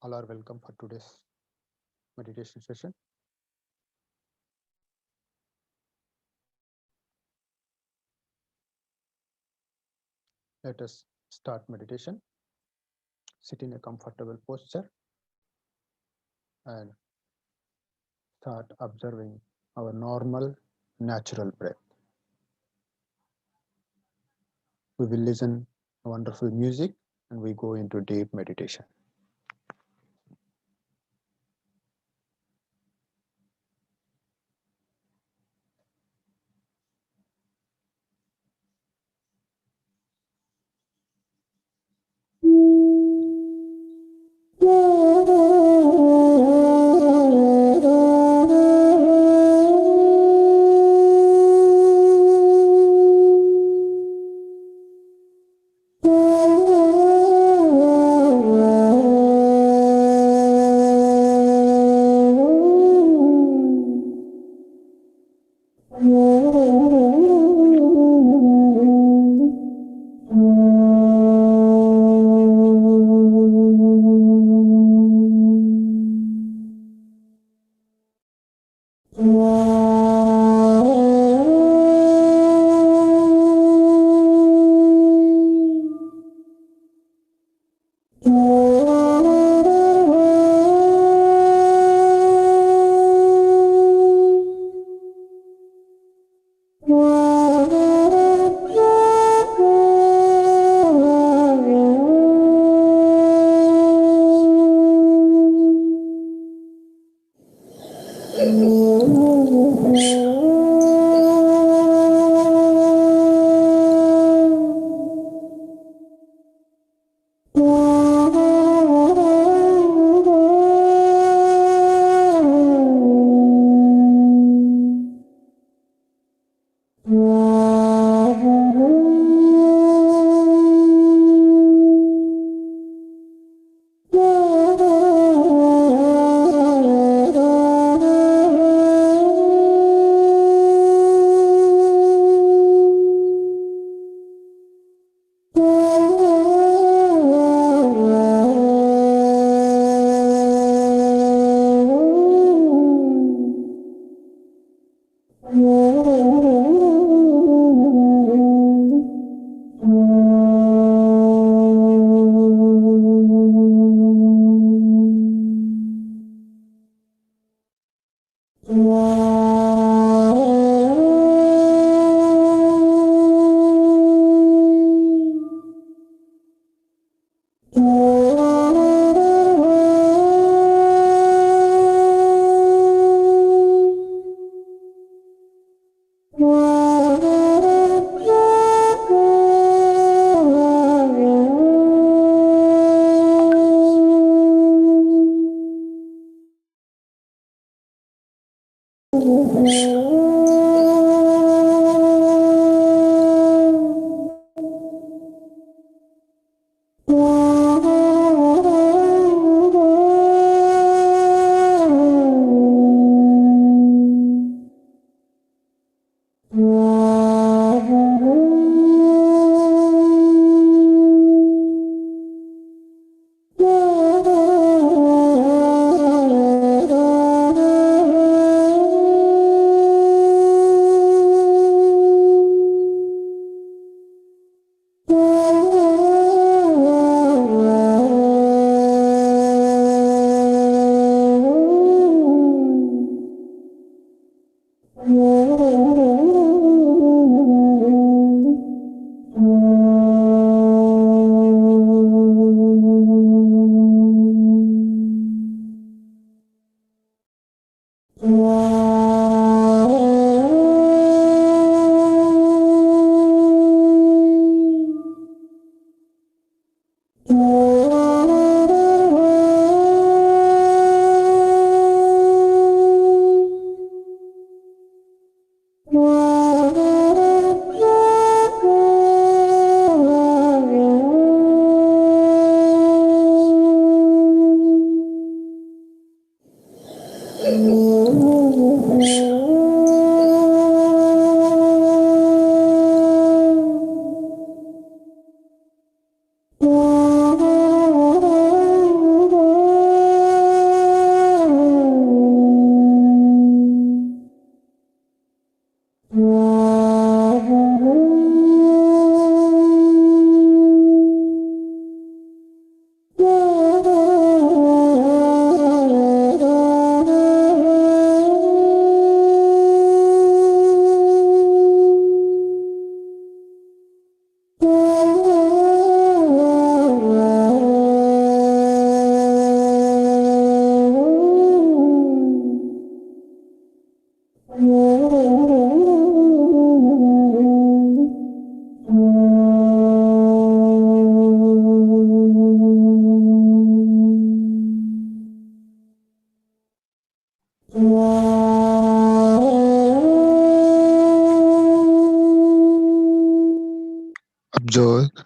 All are welcome for today's meditation session. Let us start meditation. Sit in a comfortable posture and start observing our normal, natural breath. We will listen to wonderful music and we go into deep meditation.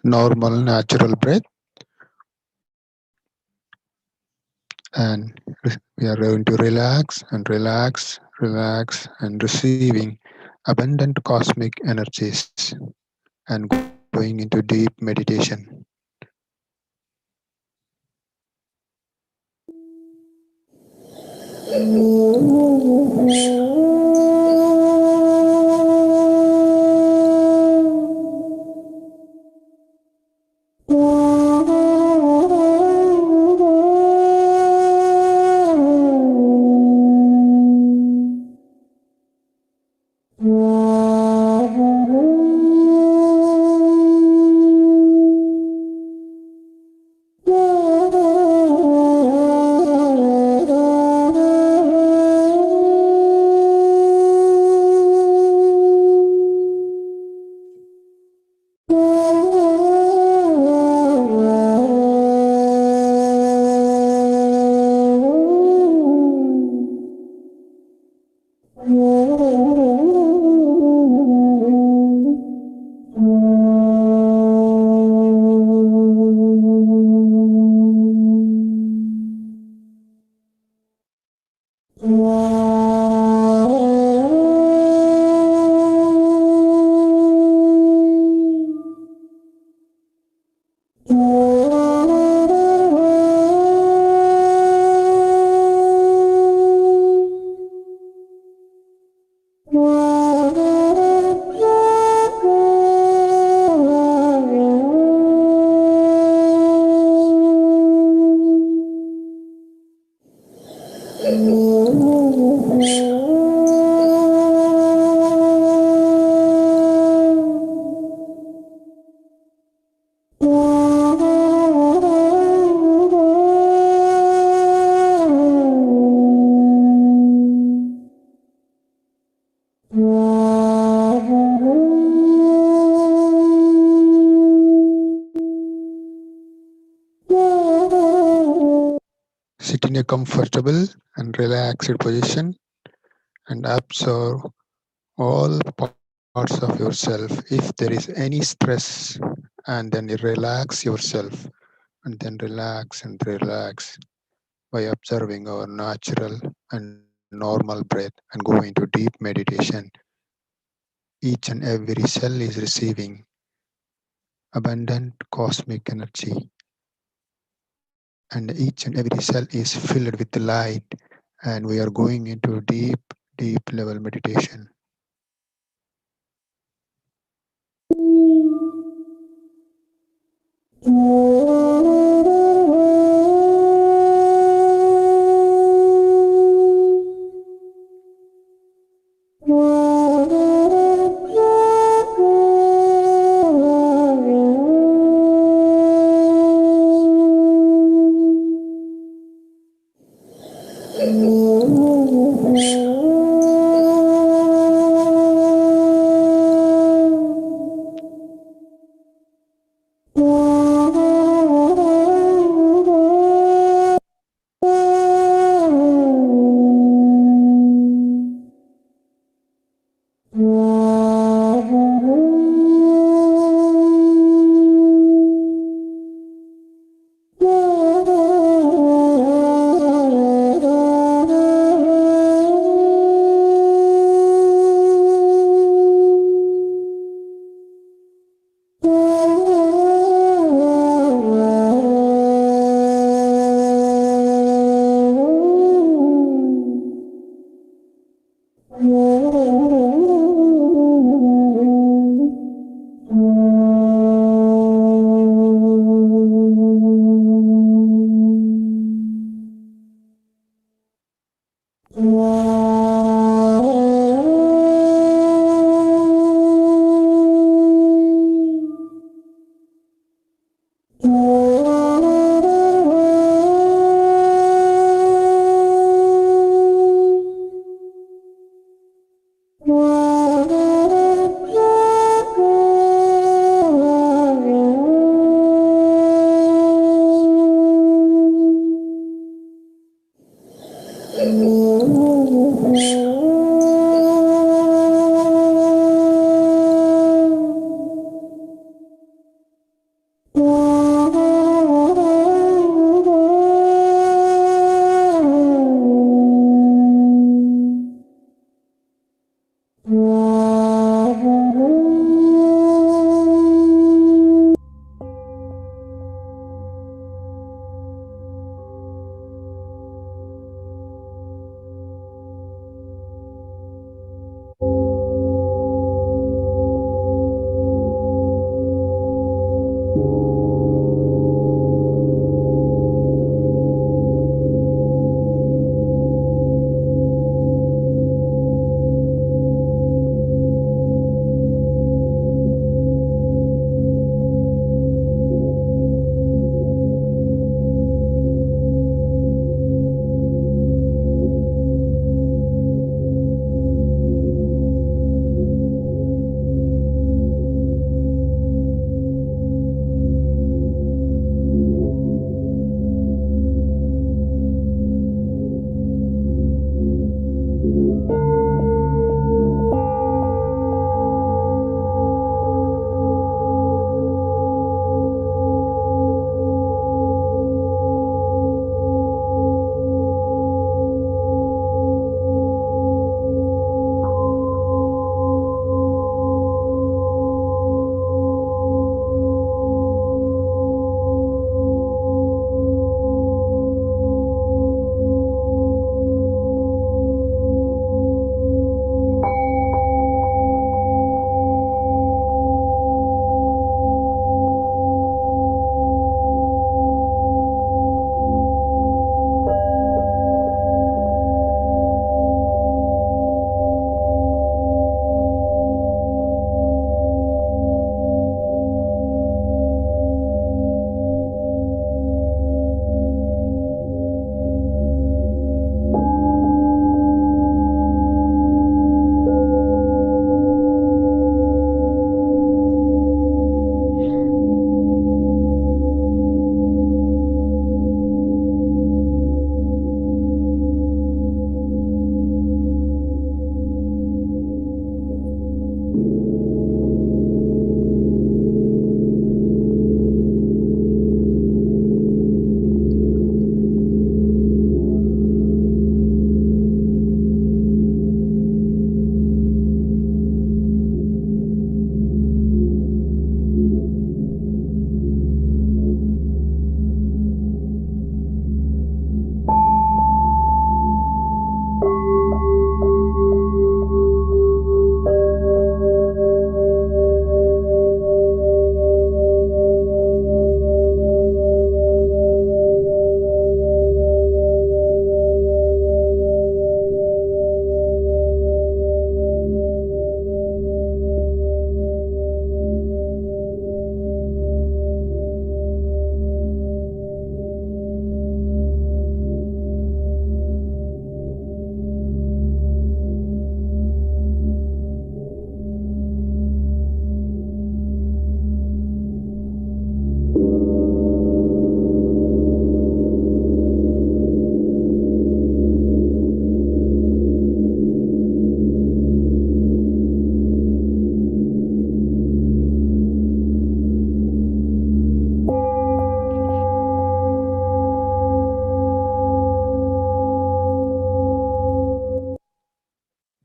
normal, natural breath. And we are going to relax and relax, relax, and receiving abundant cosmic energies and going into deep meditation. Sit in a comfortable and relaxed position and observe all parts of yourself. If there is any stress, and then you relax yourself, and then relax and relax by observing our natural and normal breath and go into deep meditation. Each and every cell is receiving abundant cosmic energy, and each and every cell is filled with light, and we are going into deep, deep level meditation.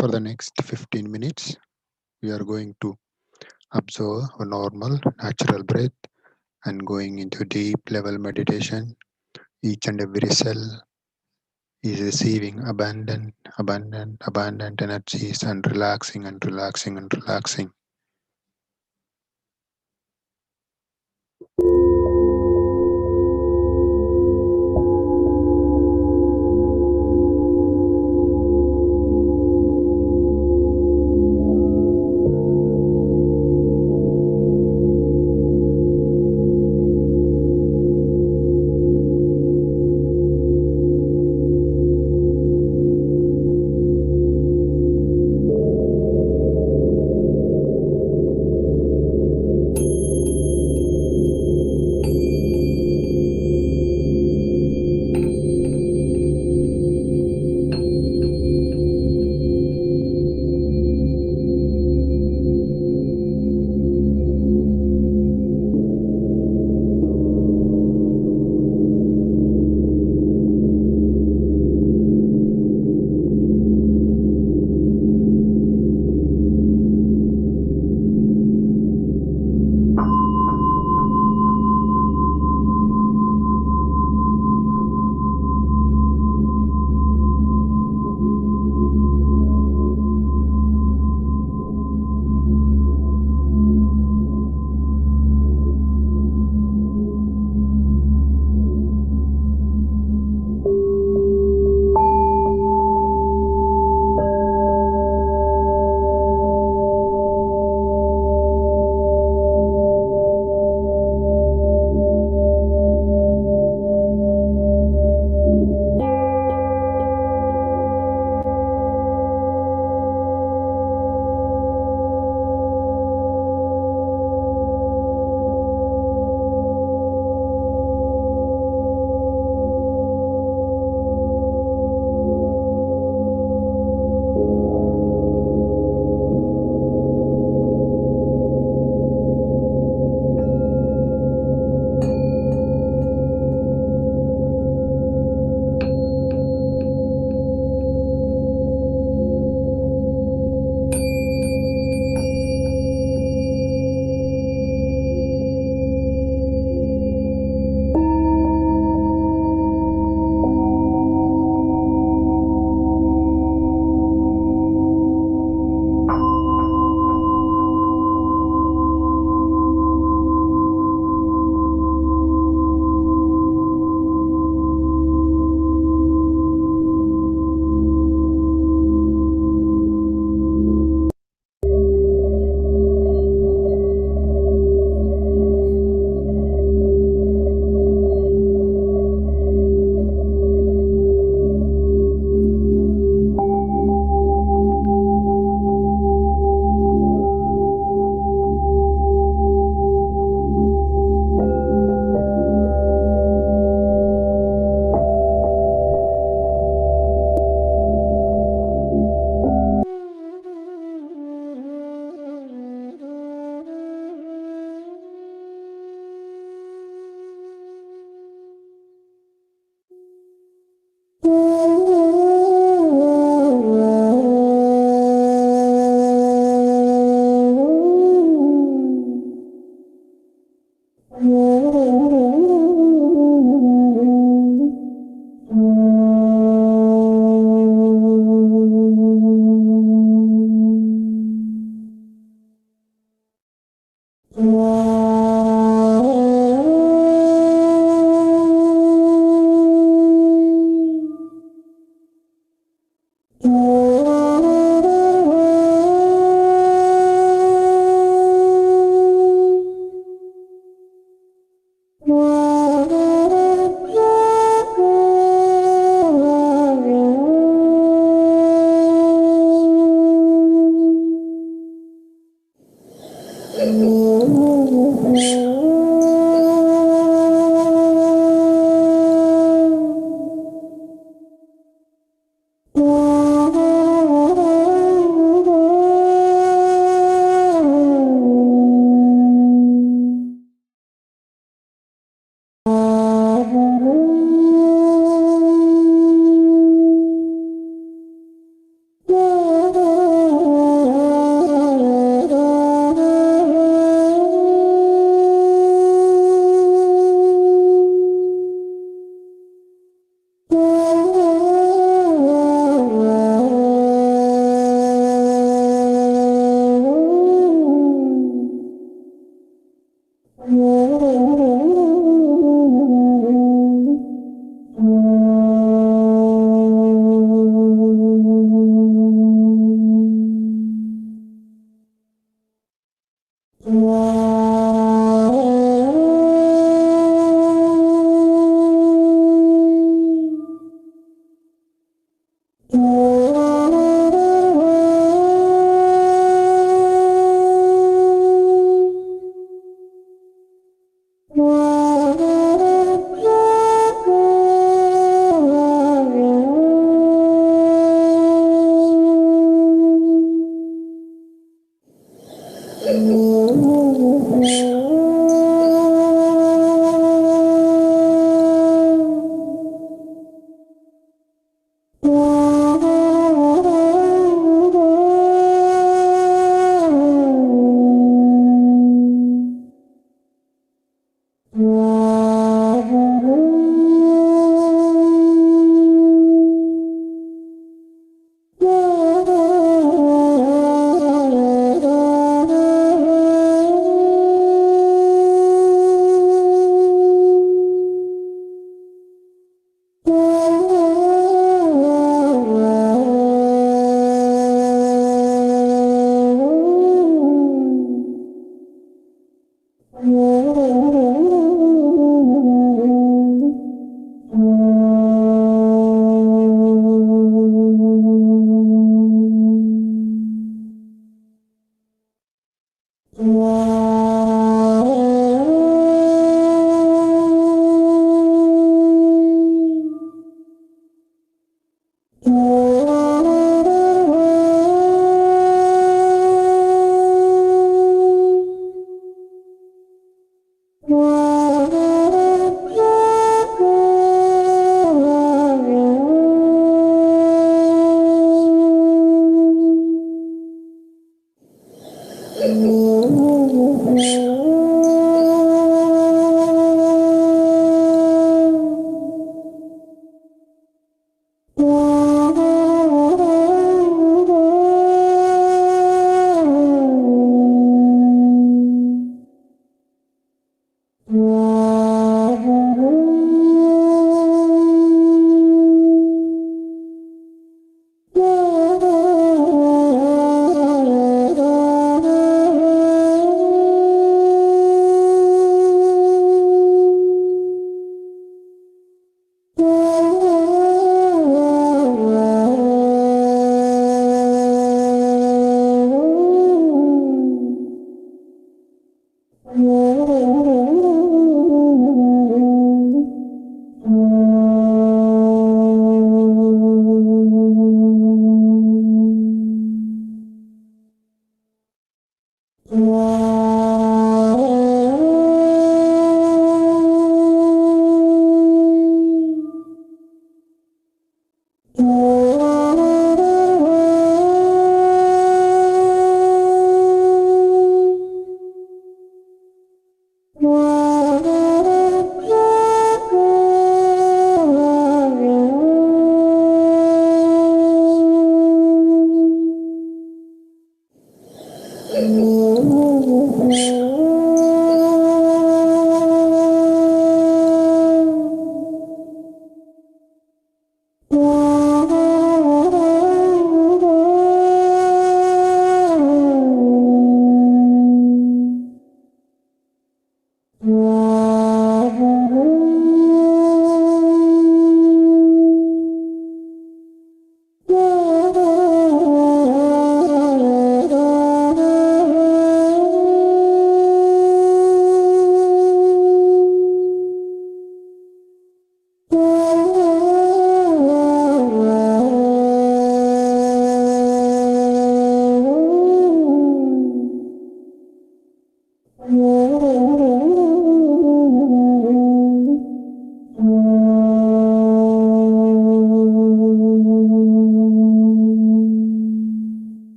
For the next 15 minutes, we are going to observe a normal, natural breath and going into deep level meditation. Each and every cell is receiving abundant energies and relaxing and relaxing and relaxing.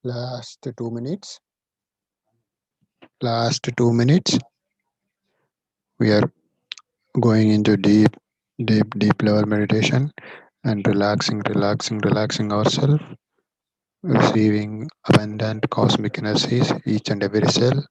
Last 2 minutes. Last 2 minutes. We are going into deep level meditation and relaxing ourselves, receiving abundant cosmic energies, each and every cell.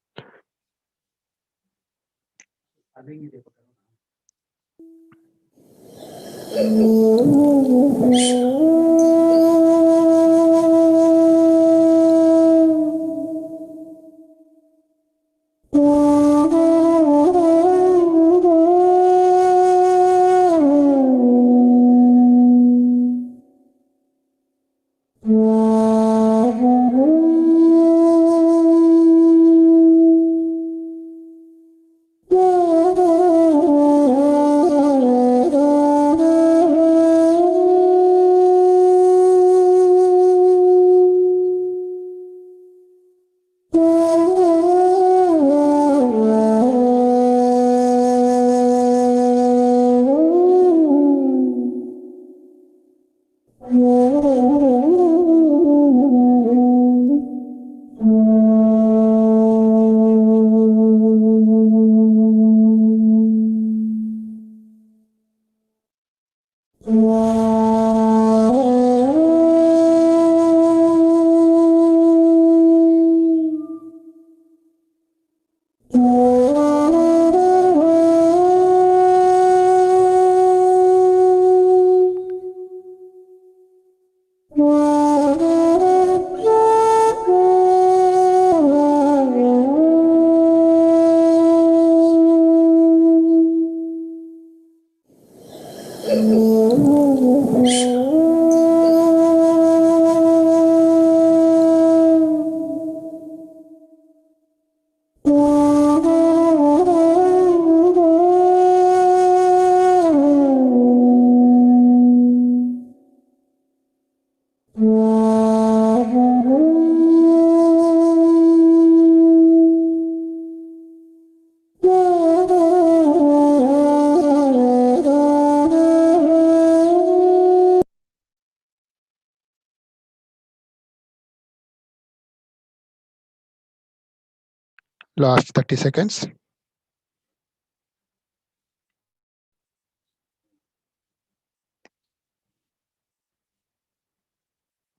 Last 30 seconds.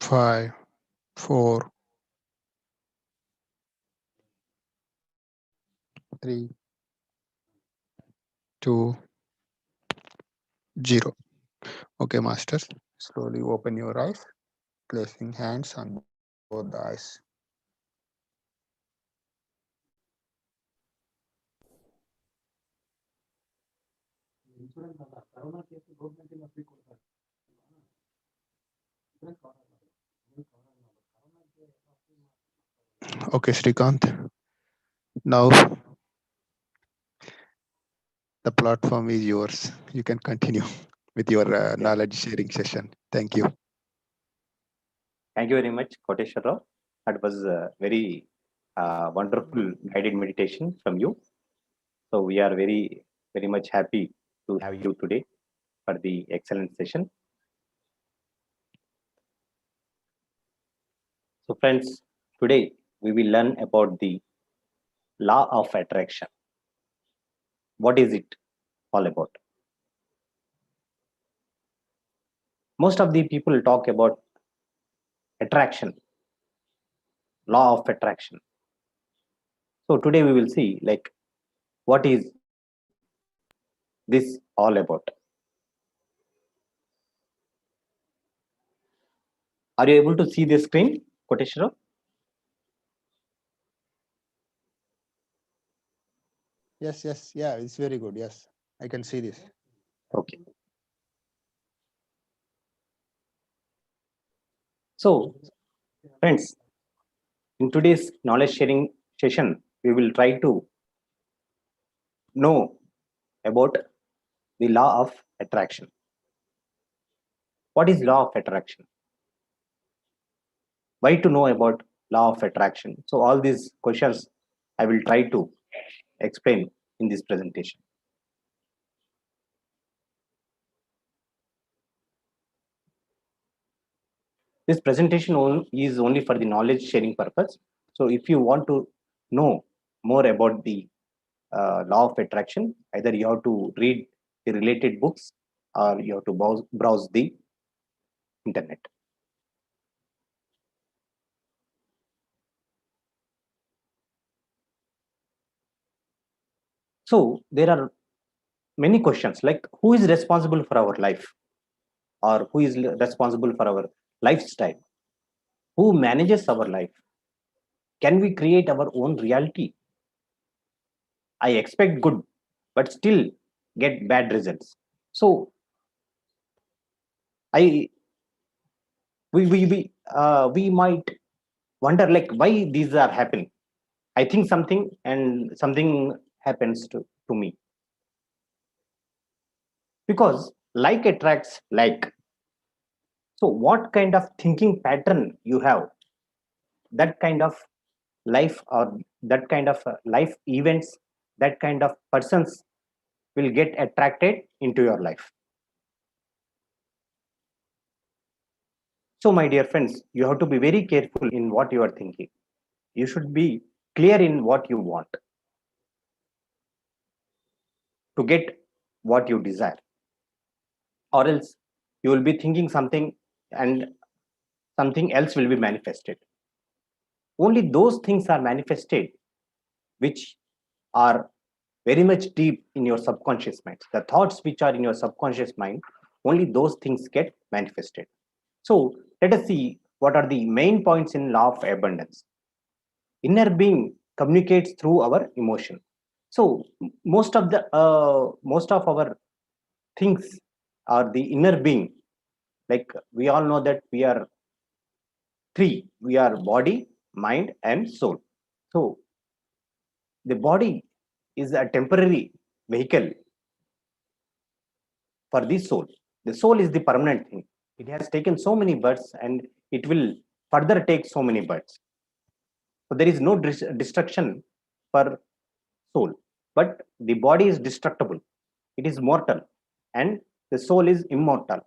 5, 4, 3, 2, 0. Okay, masters. Slowly open your eyes, placing hands on both the eyes. Okay, Srikanth. Now the platform is yours. You can continue with your knowledge sharing session. Thank you. Thank you very much, Koteswara Rao. That was a very wonderful guided meditation from you. So we are very much happy to have you today for the excellent session. So friends, today we will learn about the law of attraction. What is it all about? Most of the people talk about attraction, law of attraction. So today we will see like what is this all about. Are you able to see the screen, Koteswara? Yes, yeah, it's very good. Yes, I can see this. Okay. So, friends, in today's knowledge sharing session, we will try to know about the law of attraction. What is law of attraction? Why to know about law of attraction? So all these questions I will try to explain in this presentation. This presentation is only for the knowledge sharing purpose. So if you want to know more about the law of attraction, either you have to read the related books or you have to browse the internet. So there are many questions like who is responsible for our life, or who is responsible for our lifestyle, who manages our life, can we create our own reality? I expect good but still get bad results. So I we might wonder like why these are happening. I think something and something happens to me, because like attracts like. So what kind of thinking pattern you have, that kind of life, or that kind of life events, that kind of persons will get attracted into your life. So my dear friends, you have to be very careful in what you are thinking. You should be clear in what you want to get what you desire, or else you will be thinking something and something else will be manifested. Only those things are manifested which are very much deep in your subconscious mind. The thoughts which are in your subconscious mind, only those things get manifested. So let us see what are the main points in law of abundance. Inner being communicates through our emotion. So most of our things are the inner being. Like we all know that we are three. We are body, mind, and soul. So the body is a temporary vehicle for the soul. The soul is the permanent thing. It has taken so many births and it will further take so many births. So there is no destruction for soul, but the body is destructible. It is mortal, and the soul is immortal.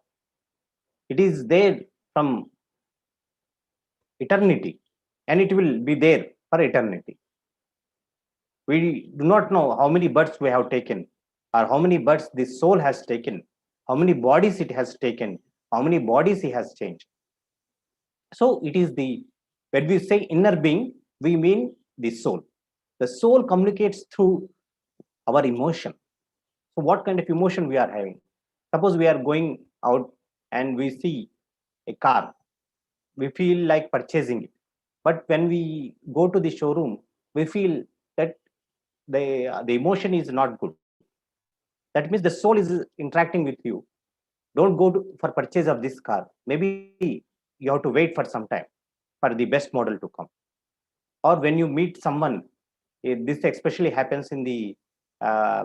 It is there from eternity, and it will be there for eternity. We do not know how many births we have taken, or how many births the soul has taken, how many bodies it has taken, how many bodies he has changed. So it is the, when we say inner being, we mean the soul. The soul communicates through our emotion. So what kind of emotion we are having? Suppose we are going out and we see a car, we feel like purchasing it. But when we go to the showroom, we feel that the emotion is not good. That means the soul is interacting with you. Don't go for purchase of this car. Maybe you have to wait for some time for the best model to come. Or when you meet someone, this especially happens in the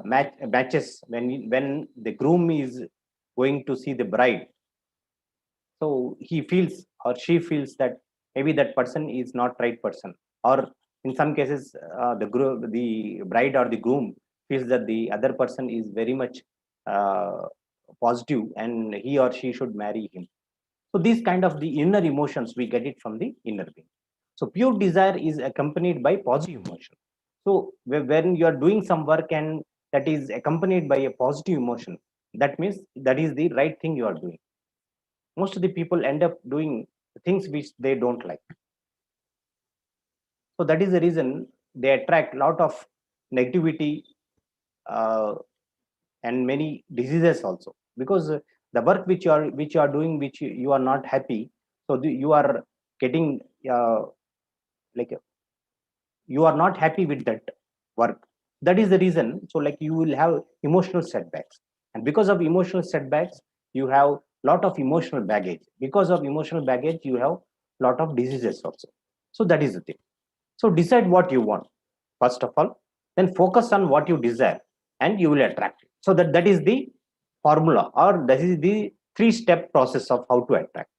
matches, when the groom is going to see the bride. So he feels or she feels that maybe that person is not right person, or in some cases the bride or the groom feels that the other person is very much uh, positive and he or she should marry him. So these kind of the inner emotions we get it from the inner being. So pure desire is accompanied by positive emotion. So when you are doing some work and that is accompanied by a positive emotion, that means that is the right thing you are doing. Most of the people end up doing things which they don't like. So that is the reason they attract a lot of negativity, uh, and many diseases also, because the work which you are doing, which you are not happy, so you are getting like you are not happy with that work. That is the reason. So like you will have emotional setbacks, and because of emotional setbacks you have lot of emotional baggage. Because of emotional baggage you have lot of diseases also. So that is the thing. So decide what you want first of all, then focus on what you desire, and you will attract it. So that is the formula, or that is the three-step process of how to attract.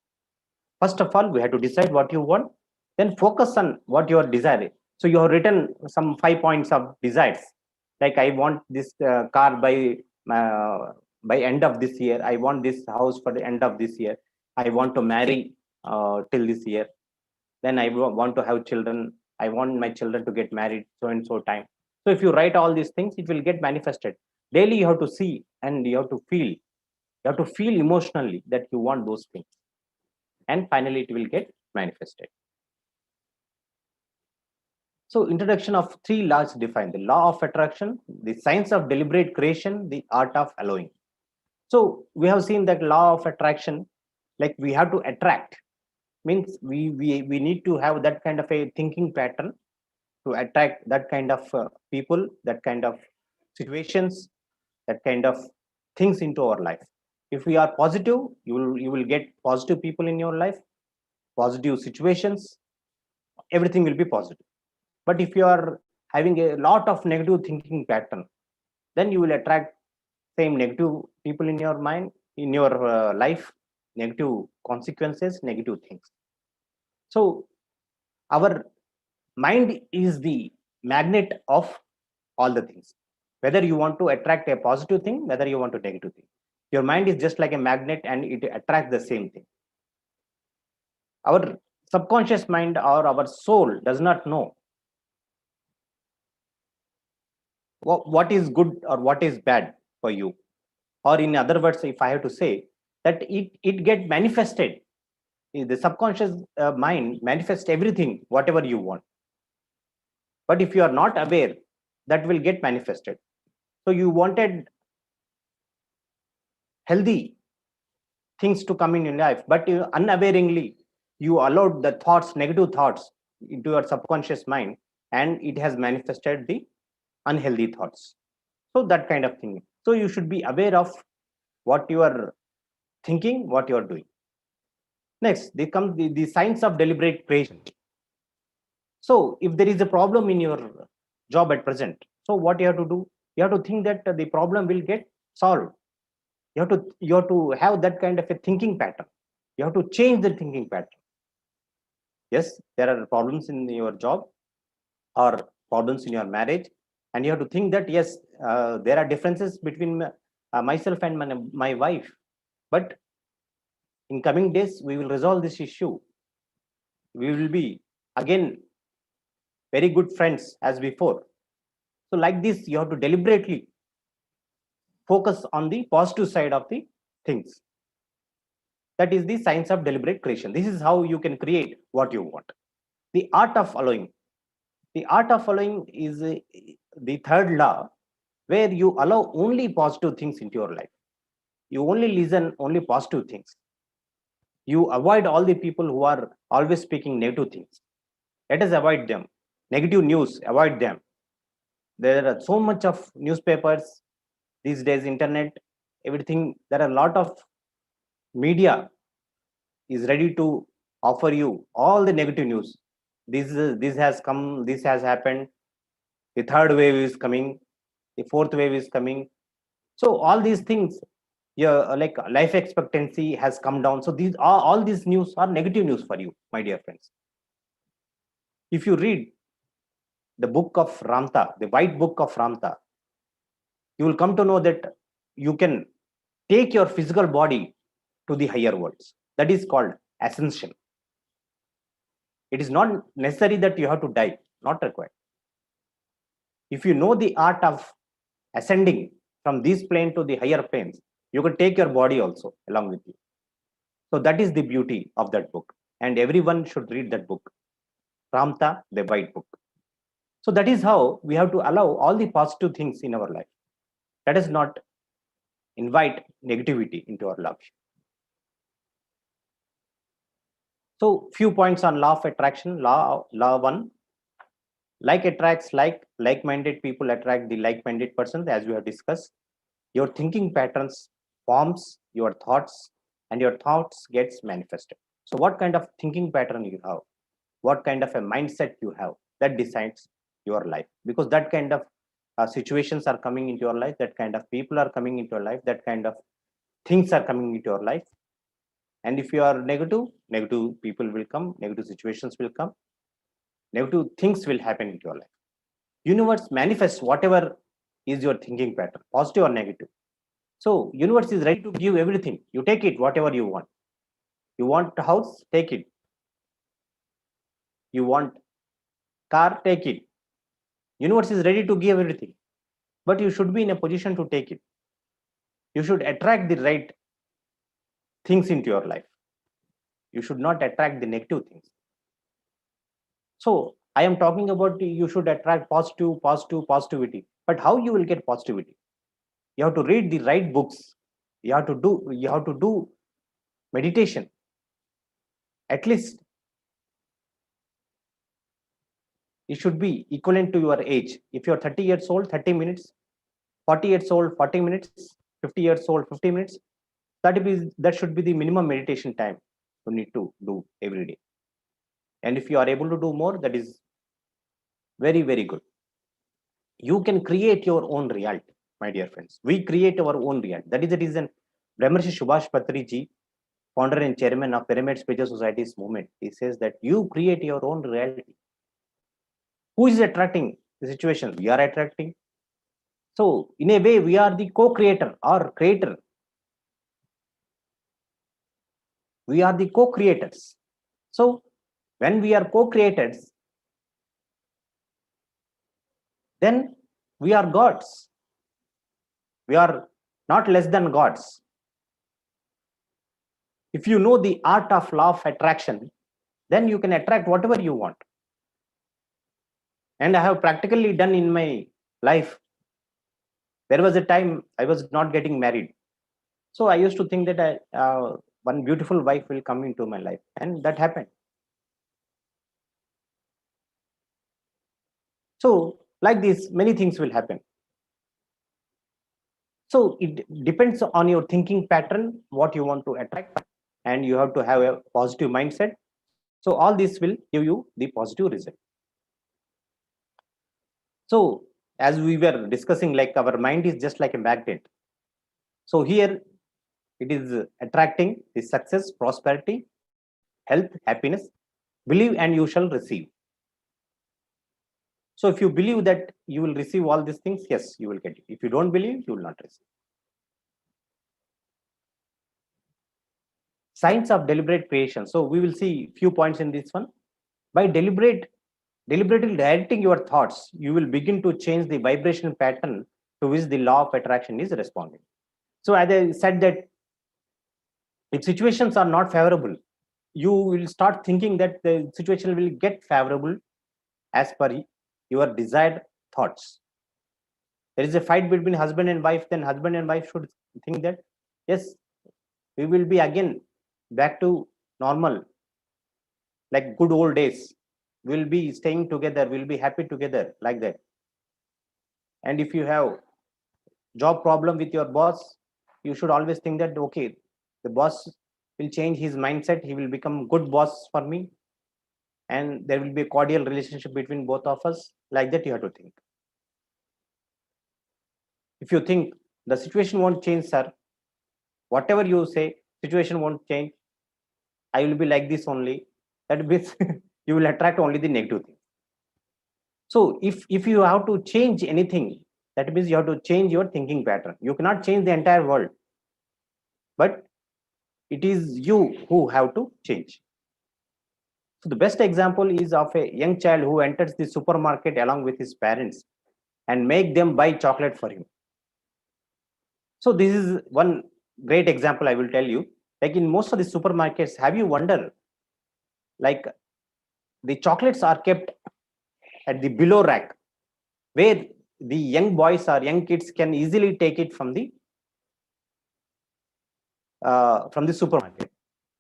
First of all, we have to decide what you want, then focus on what you are desiring. So you have written some 5 points of desires, like I want this car by end of this year. I want this house for the end of this year. I want to marry till this year. Then I want to have children. I want my children to get married so and so time. So if you write all these things, it will get manifested. Daily you have to see and you have to feel. You have to feel emotionally that you want those things. And finally it will get manifested. So introduction of three laws define the law of attraction, the science of deliberate creation, the art of allowing. So we have seen that law of attraction, like we have to attract, means we need to have that kind of a thinking pattern to attract that kind of people, that kind of situations, that kind of things into our life. If we are positive, you will get positive people in your life, positive situations, everything will be positive. But if you are having a lot of negative thinking pattern, then you will attract same negative people in your mind, in your life, negative consequences, negative things. So our mind is the magnet of all the things, whether you want to attract a positive thing, whether you want to negative thing. Your mind is just like a magnet and it attracts the same thing. Our subconscious mind or our soul does not know what is good or what is bad for you. Or in other words, if I have to say that it get manifested, the subconscious mind manifests everything whatever you want. But if you are not aware, that will get manifested. So you wanted healthy things to come in your life, but you unawareingly you allowed the thoughts, negative thoughts into your subconscious mind, and it has manifested the unhealthy thoughts. So that kind of thing. So you should be aware of what you are thinking, what you are doing. Next, they come the science of deliberate creation. So if there is a problem in your job at present, so what you have to do? You have to think that the problem will get solved. You have to have that kind of a thinking pattern. You have to change the thinking pattern. Yes, there are problems in your job or problems in your marriage, and you have to think that yes, there are differences between myself and my wife, but in coming days we will resolve this issue. We will be again very good friends as before. So like this, you have to deliberately focus on the positive side of the things. That is the science of deliberate creation. This is how you can create what you want. The art of allowing. The art of allowing is the third law, where you allow only positive things into your life. You only listen only positive things. You avoid all the people who are always speaking negative things. Let us avoid them. Negative news, avoid them. There are so much of newspapers these days, internet, everything. There are a lot of media is ready to offer you all the negative news. This has come, this has happened, the third wave is coming, the fourth wave is coming. So all these things, yeah, like life expectancy has come down. So these are all these news are negative news for you, my dear friends. If you read the book of Ramta, the white book of Ramta, you will come to know that you can take your physical body to the higher worlds. That is called ascension. It is not necessary that you have to die, not required. If you know the art of ascending from this plane to the higher planes, you can take your body also along with you. So that is the beauty of that book, and everyone should read that book, Ramta, the white book. So that is how we have to allow all the positive things in our life. Let us not invite negativity into our life. So few points on law of attraction. Law one, like attracts like-minded people attract the like-minded persons, as we have discussed. Your thinking patterns forms your thoughts, and your thoughts gets manifested. So what kind of thinking pattern you have, what kind of a mindset you have, that decides your life, because that kind of situations are coming into your life, that kind of people are coming into your life, that kind of things are coming into your life. And if you are negative, negative people will come, negative situations will come, negative things will happen into your life. Universe manifests whatever is your thinking pattern, positive or negative. So universe is ready to give everything. You take it whatever you want. You want a house, take it. You want car, take it. Universe is ready to give everything, but you should be in a position to take it. You should attract the right things into your life. You should not attract the negative things. So I am talking about you should attract positivity. But how you will get positivity? You have to read the right books. You have to do meditation. At least it should be equivalent to your age. If you're 30 years old, 30 minutes, 40 years old, 40 minutes, 50 years old, 50 minutes. That should be the minimum meditation time you need to do every day. And if you are able to do more, that is very, very good. You can create your own reality, my dear friends. We create our own reality. That is the reason Brahmarshi Subhash Patri ji, founder and chairman of Pyramid Spiritual Society's movement, he says that you create your own reality. Who is attracting the situation? We are attracting. So, in a way, we are the co-creator or creator. We are the co-creators. So, when we are co-creators, then we are gods. We are not less than gods. If you know the art of law of attraction, then you can attract whatever you want. And I have practically done in my life. There was a time I was not getting married. So I used to think that one beautiful wife will come into my life. And that happened. So like this, many things will happen. So it depends on your thinking pattern, what you want to attract. And you have to have a positive mindset. So all this will give you the positive result. So as we were discussing, like our mind is just like a magnet. So here it is attracting the success, prosperity, health, happiness. Believe and you shall receive. So if you believe that you will receive all these things, yes, you will get it. If you don't believe, you will not receive. Science of deliberate creation. So we will see few points in this one. By deliberately directing your thoughts, you will begin to change the vibration pattern to which the law of attraction is responding. So as I said that if situations are not favorable, you will start thinking that the situation will get favorable as per your desired thoughts. There is a fight between husband and wife, then husband and wife should think that, yes, we will be again back to normal, like good old days. We'll be staying together, we'll be happy together, like that. And if you have job problem with your boss, you should always think that, okay, the boss will change his mindset, he will become good boss for me, and there will be a cordial relationship between both of us. Like that, you have to think. If you think the situation won't change, sir, whatever you say, situation won't change, I will be like this only, that means you will attract only the negative thing. So if you have to change anything, that means you have to change your thinking pattern. You cannot change the entire world, but it is you who have to change. So the best example is of a young child who enters the supermarket along with his parents and make them buy chocolate for him. So this is one great example I will tell you. Like in most of the supermarkets, have you wondered, like the chocolates are kept at the below rack, where the young boys or young kids can easily take it from the supermarket.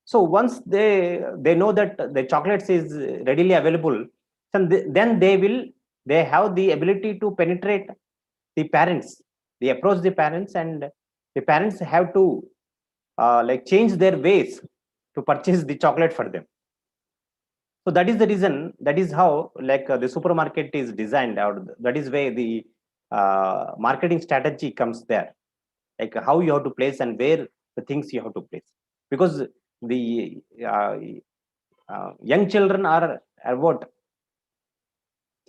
So once they know that the chocolates is readily available, then they have the ability to penetrate the parents. They approach the parents, and the parents have to like change their ways to purchase the chocolate for them. So that is the reason. That is how like the supermarket is designed out. That is where the marketing strategy comes there, like how you have to place and where the things you have to place, because the young children are about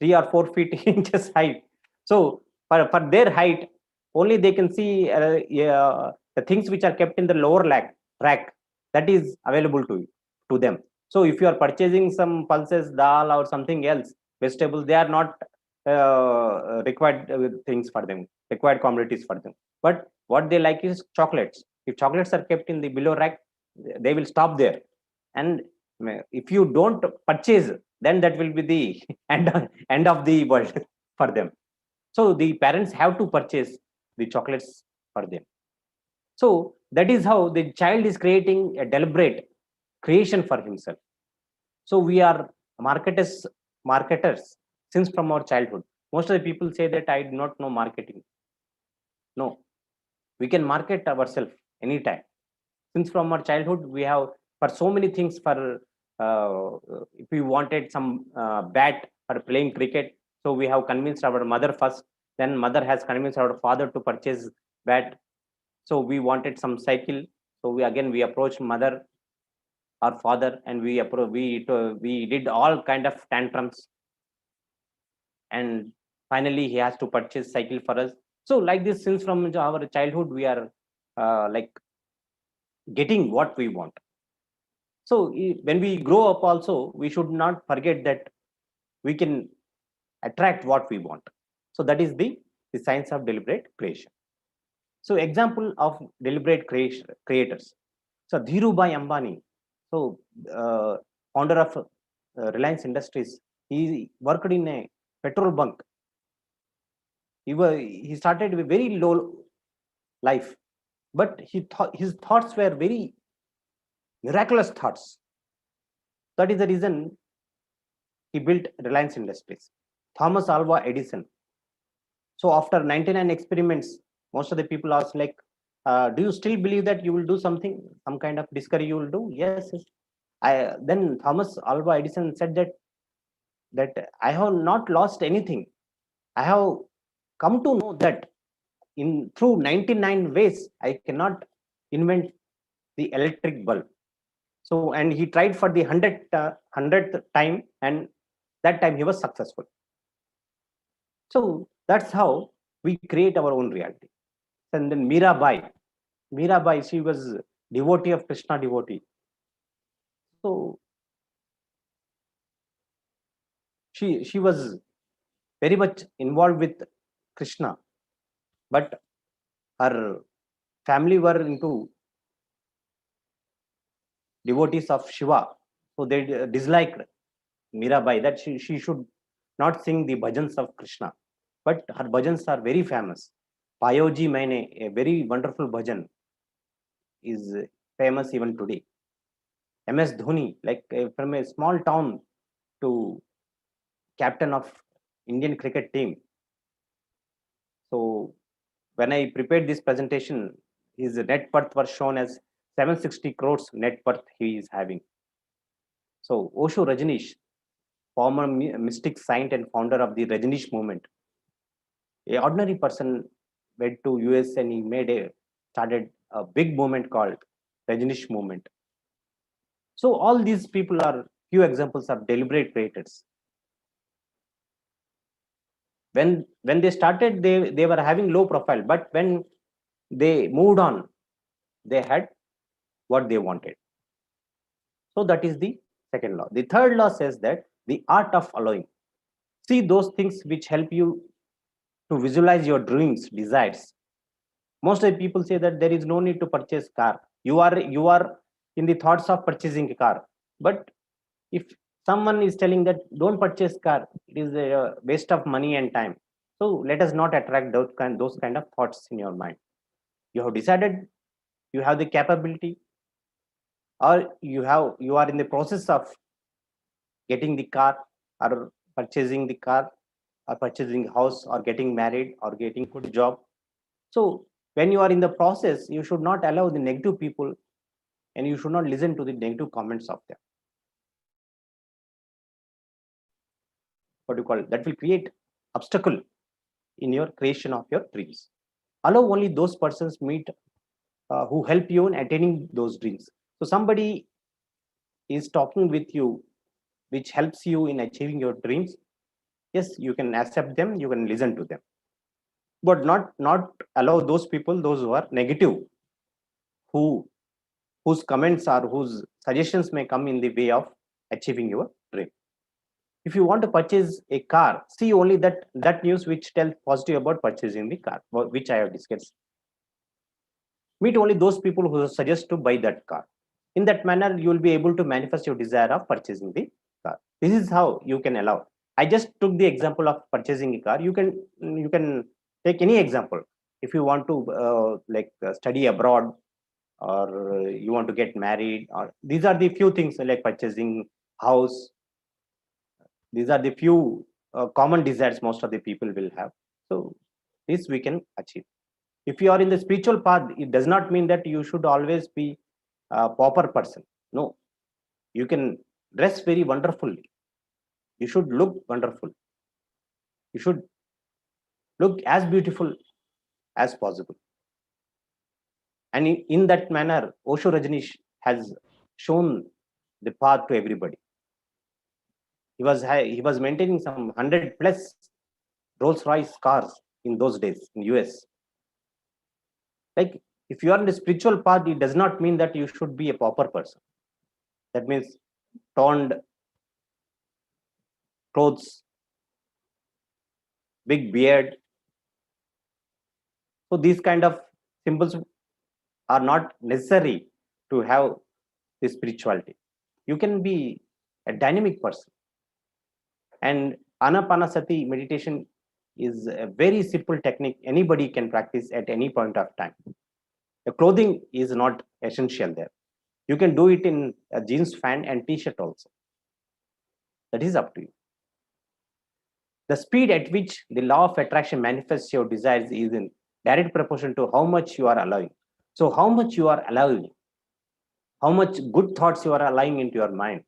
3 or 4 feet inches height. So for their height, only they can see the things which are kept in the lower rack. that is available to them. So if you are purchasing some pulses, dal or something else, vegetables, they are not required things for them, required commodities for them. But what they like is chocolates. If chocolates are kept in the below rack, they will stop there. And if you don't purchase, then that will be the end of the world for them. So the parents have to purchase the chocolates for them. So that is how the child is creating a deliberate creation for himself. So we are marketers since from our childhood. Most of the people say that I do not know marketing. No, we can market ourselves anytime. Since from our childhood, we have for so many things. For if we wanted some bat for playing cricket, so we have convinced our mother first. Then mother has convinced our father to purchase bat. So we wanted some cycle. So we approached mother or father, and we did all kind of tantrums, and finally he has to purchase cycle for us. So like this, since from our childhood, we are like getting what we want. So when we grow up also, we should not forget that we can attract what we want. So that is the science of deliberate creation. So example of deliberate creators. So Dhirubhai Ambani, so founder of Reliance Industries, he worked in a petrol bunk. He started with very low life, but his thoughts were very miraculous thoughts. That is the reason he built Reliance Industries. Thomas Alva Edison. So after 99 experiments, most of the people ask like, do you still believe that you will do something, some kind of discovery you will do? Yes. Then Thomas Alva Edison said that I have not lost anything. I have come to know that in through 99 ways I cannot invent the electric bulb. So, and he tried for the 100th time, and that time he was successful. So that's how we create our own reality. And then Mirabai, she was devotee of Krishna devotee. So she was very much involved with Krishna, but her family were into devotees of Shiva. So they disliked Mirabai, that she should not sing the bhajans of Krishna. But her bhajans are very famous. Payoji Maine, a very wonderful bhajan, is famous even today. MS Dhoni, like from a small town to captain of Indian cricket team. So when I prepared this presentation, his net worth was shown as 760 crores net worth he is having. So Osho Rajneesh, former mystic saint and founder of the Rajneesh movement, a ordinary person, went to US and he started a big movement called Rajneesh movement. So all these people are few examples of deliberate creators. When they started, they were having low profile, but when they moved on, they had what they wanted. So that is the second law. The third law says that the art of allowing. See those things which help you to visualize your dreams, desires. Most of the people say that there is no need to purchase car. You are in the thoughts of purchasing a car, but if someone is telling that don't purchase car, it is a waste of money and time. So let us not attract those kind of thoughts in your mind. You have decided, you have the capability, or you are in the process of getting the car, or purchasing the car, or purchasing house, or getting married, or getting good job. So when you are in the process, you should not allow the negative people, and you should not listen to the negative comments of them. What do you call it? That will create obstacle in your creation of your dreams. Allow only those persons meet who help you in attaining those dreams. So somebody is talking with you which helps you in achieving your dreams. Yes, you can accept them, you can listen to them, but not allow those people, those who are negative, who whose comments or whose suggestions may come in the way of achieving your dream. If you want to purchase a car, see only that news which tells positive about purchasing the car, which I have discussed. Meet only those people who suggest to buy that car. In that manner, you will be able to manifest your desire of purchasing the car. This is how you can allow. I just took the example of purchasing a car. You can take any example. If you want to study abroad, or you want to get married, or these are the few things like purchasing house. These are the few common desires most of the people will have. So this we can achieve. If you are in the spiritual path, it does not mean that you should always be a pauper person. No, you can dress very wonderfully. You should look wonderful. You should look as beautiful as possible. And in that manner, Osho Rajneesh has shown the path to everybody. He was maintaining some 100 plus Rolls Royce cars in those days in US. Like, if you are in the spiritual path, it does not mean that you should be a pauper person. That means torn clothes, big beard. So these kind of symbols are not necessary to have the spirituality. You can be a dynamic person. And Anapanasati meditation is a very simple technique anybody can practice at any point of time. The clothing is not essential there. You can do it in a jeans pant and t-shirt also. That is up to you. The speed at which the law of attraction manifests your desires is in direct proportion to how much you are allowing. So how much you are allowing, how much good thoughts you are allowing into your mind,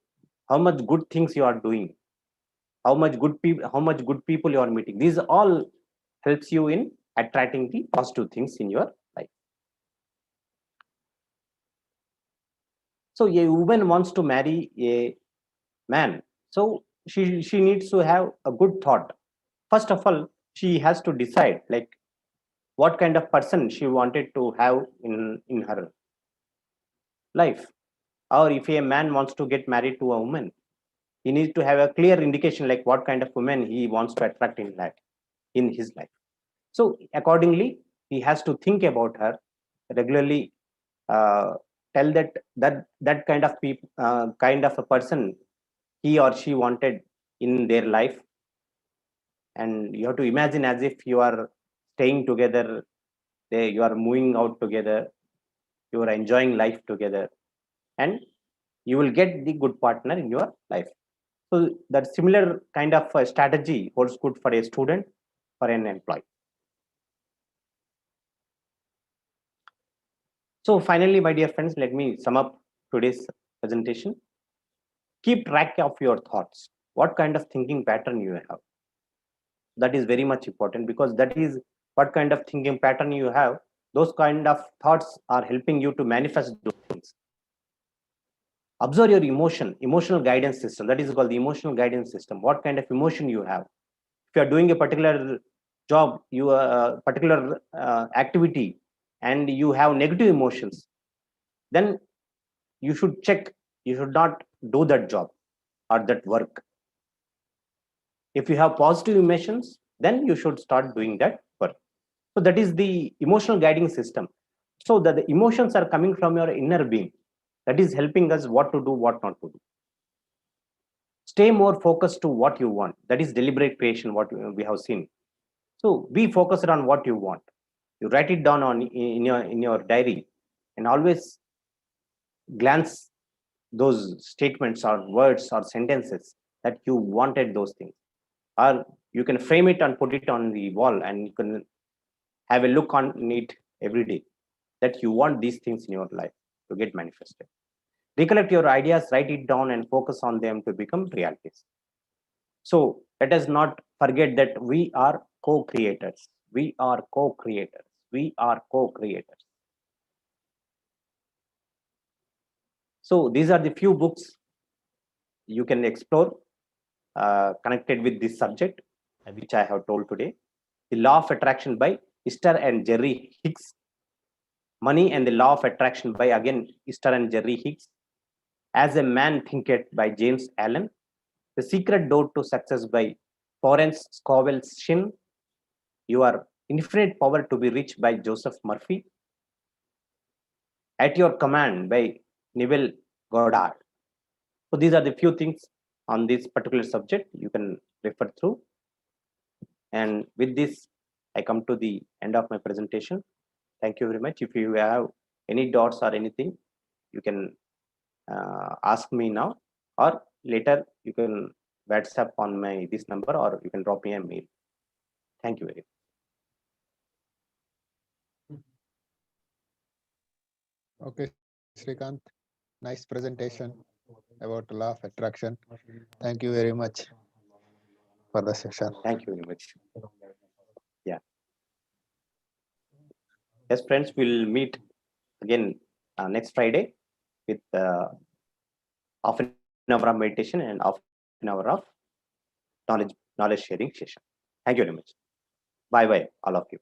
how much good things you are doing, how much good people you are meeting. These all helps you in attracting the positive things in your life. So a woman wants to marry a man. So she needs to have a good thought. First of all, she has to decide like what kind of person she wanted to have in her life. Or if a man wants to get married to a woman, he needs to have a clear indication like what kind of woman he wants to attract in his life. So accordingly, he has to think about her regularly. Tell that kind of a person he or she wanted in their life, and you have to imagine as if you are staying together, you are moving out together, you are enjoying life together, and you will get the good partner in your life. So that similar kind of strategy holds good for a student, for an employee. So finally, my dear friends, let me sum up today's presentation. Keep track of your thoughts. What kind of thinking pattern you have? That is very much important, because that is what kind of thinking pattern you have. Those kind of thoughts are helping you to manifest those things. Observe your emotional guidance system. That is called the emotional guidance system. What kind of emotion you have? If you are doing a particular job, you particular activity, and you have negative emotions, then you should check. You should not do that job or that work. If you have positive emotions, then you should start doing that work. So that is the emotional guiding system. So that the emotions are coming from your inner being. That is helping us what to do, what not to do. Stay more focused to what you want. That is deliberate creation, what we have seen. So be focused on what you want. You write it down in your diary, and always glance those statements or words or sentences that you wanted those things. Or you can frame it and put it on the wall, and you can have a look on it every day that you want these things in your life to get manifested. Recollect your ideas, write it down, and focus on them to become realities. So let us not forget that we are co-creators. We are co-creators. We are co-creators. So these are the few books you can explore connected with this subject, which I have told today. The Law of Attraction by Esther and Jerry Hicks. Money and the Law of Attraction by again Easter and Jerry Hicks. As a Man Thinketh by James Allen. The Secret Door to Success by Florence Scovel Shinn. Your Infinite Power to be Rich by Joseph Murphy. At Your Command by Neville Goddard. So these are the few things on this particular subject you can refer through. And with this, I come to the end of my presentation. Thank you very much. If you have any doubts or anything, you can ask me now, or later you can WhatsApp on my this number, or you can drop me a mail. Thank you very much. Okay, Srikanth, nice presentation about law of attraction. Thank you very much for the session. Thank you very much. Yeah. Yes, friends, we'll meet again next Friday with half an hour of meditation and half an hour of knowledge sharing session. Thank you very much. Bye bye, all of you.